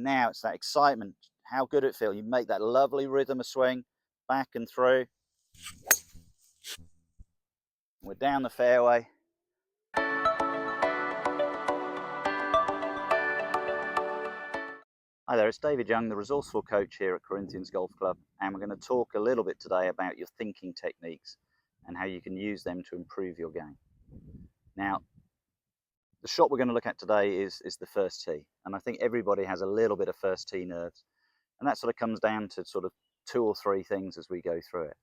now it's that excitement, how good it feels. You make that lovely rhythm of swing, back and through. We're down the fairway. Hi there, it's David Young, the resourceful coach here at Corinthians Golf Club, and we're going to talk a little bit today about your thinking techniques and how you can use them to improve your game. Now, the shot we're going to look at today is the first tee, and I think everybody has a little bit of first tee nerves, and that sort of comes down to sort of 2 or 3 things as we go through it.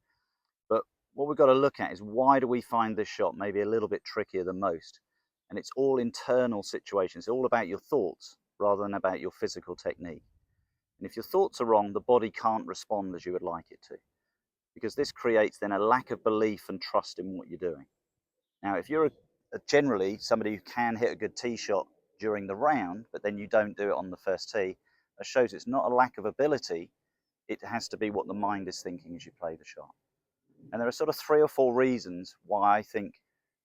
But what we've got to look at is, why do we find this shot maybe a little bit trickier than most? And it's all internal situations. It's all about your thoughts rather than about your physical technique. And if your thoughts are wrong, the body can't respond as you would like it to, because this creates then a lack of belief and trust in what you're doing. Now, if you're generally somebody who can hit a good tee shot during the round, but then you don't do it on the first tee, that shows it's not a lack of ability, it has to be what the mind is thinking as you play the shot. And there are sort of 3 or 4 reasons why I think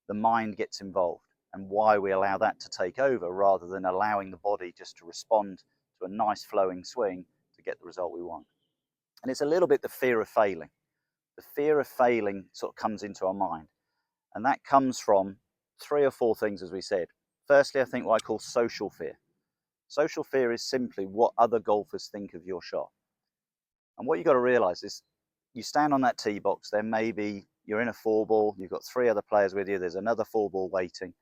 the mind gets involved and why we allow that to take over rather than allowing the body just to respond to a nice flowing swing to get the result we want. And it's a little bit the fear of failing. The fear of failing sort of comes into our mind, and that comes from 3 or 4 things, as we said. Firstly, I think what I call social fear. Social fear is simply what other golfers think of your shot. And what you've got to realize is, you stand on that tee box, there may be, you're in a 4-ball, you've got 3 other players with you, there's another 4-ball waiting.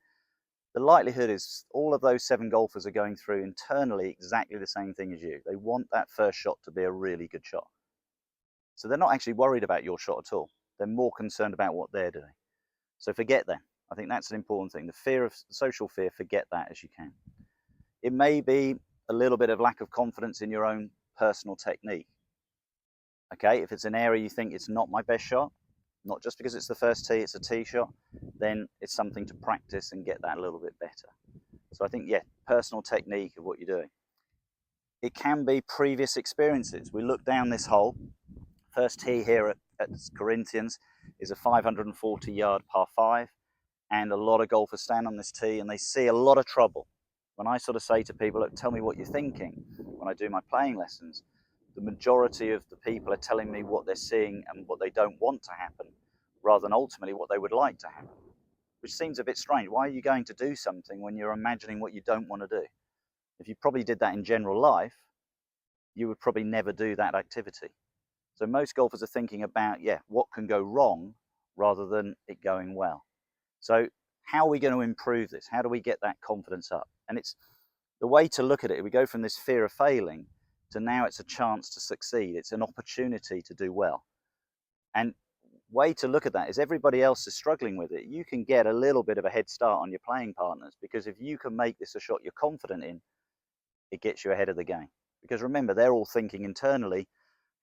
The likelihood is all of those 7 golfers are going through internally exactly the same thing as you. They want that first shot to be a really good shot. So they're not actually worried about your shot at all. They're more concerned about what they're doing. So forget that. I think that's an important thing. The fear of social fear, forget that as you can. It may be a little bit of lack of confidence in your own personal technique. Okay, if it's an area you think it's not my best shot, not just because it's the first tee, it's a tee shot, then it's something to practice and get that a little bit better. So I think, yeah, personal technique of what you're doing. It can be previous experiences. We look down this hole. First tee here at Corinthians is a 540-yard par 5, and a lot of golfers stand on this tee and they see a lot of trouble. When I sort of say to people, look, tell me what you're thinking, when I do my playing lessons, the majority of the people are telling me what they're seeing and what they don't want to happen, rather than ultimately what they would like to happen, which seems a bit strange. Why are you going to do something when you're imagining what you don't want to do? If you probably did that in general life, you would probably never do that activity. So most golfers are thinking about, yeah, what can go wrong rather than it going well. So how are we going to improve this? How do we get that confidence up? And it's the way to look at it. We go from this fear of failing to now it's a chance to succeed. It's an opportunity to do well. And way to look at that is, everybody else is struggling with it. You can get a little bit of a head start on your playing partners, because if you can make this a shot you're confident in, it gets you ahead of the game. Because remember, they're all thinking internally,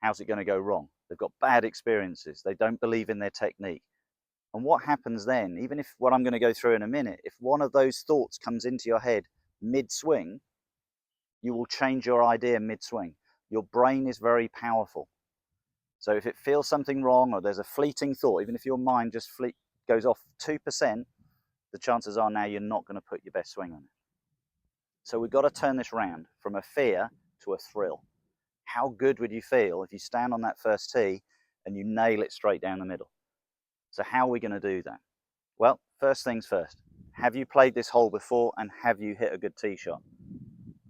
how's it going to go wrong? They've got bad experiences. They don't believe in their technique. And what happens then, even if what I'm going to go through in a minute, if one of those thoughts comes into your head mid-swing, you will change your idea mid-swing. Your brain is very powerful. So if it feels something wrong, or there's a fleeting thought, even if your mind just goes off 2%, the chances are now you're not going to put your best swing on it. So we've got to turn this round from a fear to a thrill. How good would you feel if you stand on that first tee and you nail it straight down the middle? So how are we going to do that? Well, first things first. Have you played this hole before, and have you hit a good tee shot?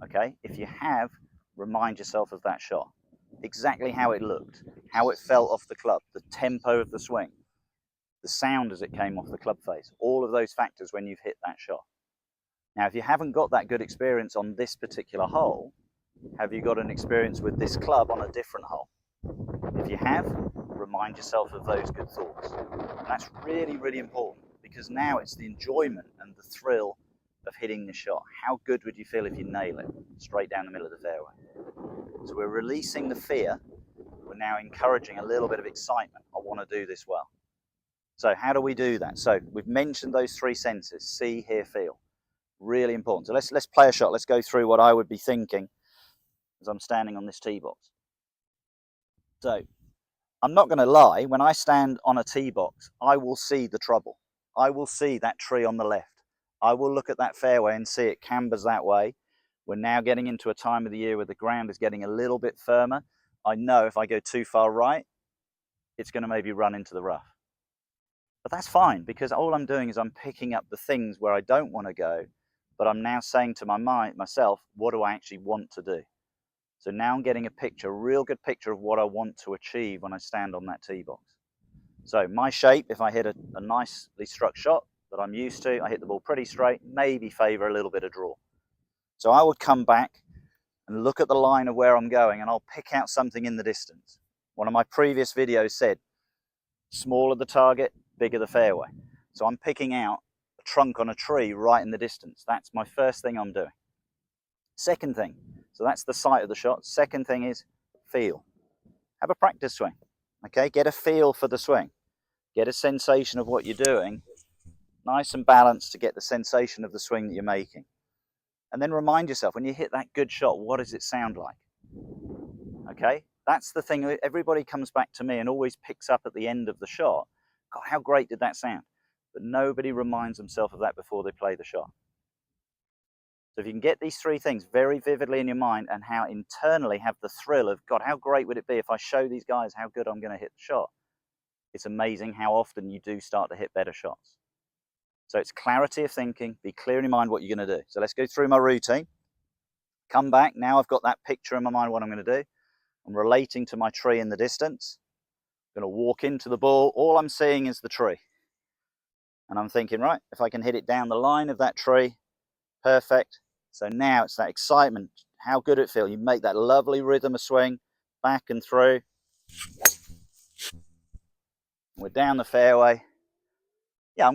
Okay, if you have, remind yourself of that shot. Exactly how it looked, how it felt off the club, the tempo of the swing, the sound as it came off the club face, all of those factors when you've hit that shot. Now, if you haven't got that good experience on this particular hole, have you got an experience with this club on a different hole? If you have, remind yourself of those good thoughts. And that's really, really important, because now it's the enjoyment and the thrill of hitting the shot. How good would you feel if you nail it straight down the middle of the fairway? So we're releasing the fear. We're now encouraging a little bit of excitement. I want to do this well. So how do we do that? So we've mentioned those 3 senses: see, hear, feel. Really important. So let's play a shot. Let's go through what I would be thinking as I'm standing on this tee box. So I'm not going to lie, when I stand on a tee box, I will see the trouble. I will see that tree on the left. I will look at that fairway and see it cambers that way. We're now getting into a time of the year where the ground is getting a little bit firmer. I know if I go too far right, it's going to maybe run into the rough. But that's fine, because all I'm doing is I'm picking up the things where I don't want to go, but I'm now saying to myself, what do I actually want to do? So now I'm getting a picture, a real good picture of what I want to achieve when I stand on that tee box. So my shape, if I hit a nicely struck shot that I'm used to, I hit the ball pretty straight, maybe favour a little bit of draw. So I would come back and look at the line of where I'm going, and I'll pick out something in the distance. One of my previous videos said, smaller the target, bigger the fairway. So I'm picking out a trunk on a tree right in the distance. That's my first thing I'm doing. Second thing, so that's the sight of the shot. Second thing is feel. Have a practice swing, okay? Get a feel for the swing. Get a sensation of what you're doing, nice and balanced to get the sensation of the swing that you're making. And then remind yourself, when you hit that good shot, what does it sound like? Okay, that's the thing. Everybody comes back to me and always picks up at the end of the shot, God, how great did that sound? But nobody reminds themselves of that before they play the shot. So if you can get these three things very vividly in your mind, and how internally have the thrill of, God, how great would it be if I show these guys how good I'm going to hit the shot? It's amazing how often you do start to hit better shots. So it's clarity of thinking, be clear in your mind what you're going to do. So let's go through my routine. Come back, now I've got that picture in my mind what I'm going to do. I'm relating to my tree in the distance. I'm going to walk into the ball. All I'm seeing is the tree. And I'm thinking, right, if I can hit it down the line of that tree, perfect. So now it's that excitement, how good it feels. You make that lovely rhythm of swing, back and through. We're down the fairway. Yeah,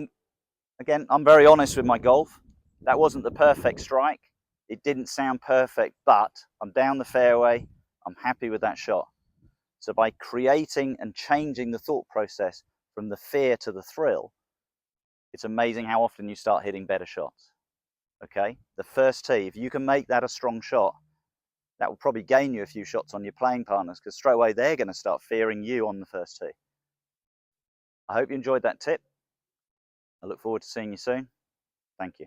I'm very honest with my golf. That wasn't the perfect strike. It didn't sound perfect, but I'm down the fairway. I'm happy with that shot. So by creating and changing the thought process from the fear to the thrill, it's amazing how often you start hitting better shots. Okay, the first tee, if you can make that a strong shot, that will probably gain you a few shots on your playing partners, because straight away they're going to start fearing you on the first tee. I hope you enjoyed that tip. I look forward to seeing you soon. Thank you.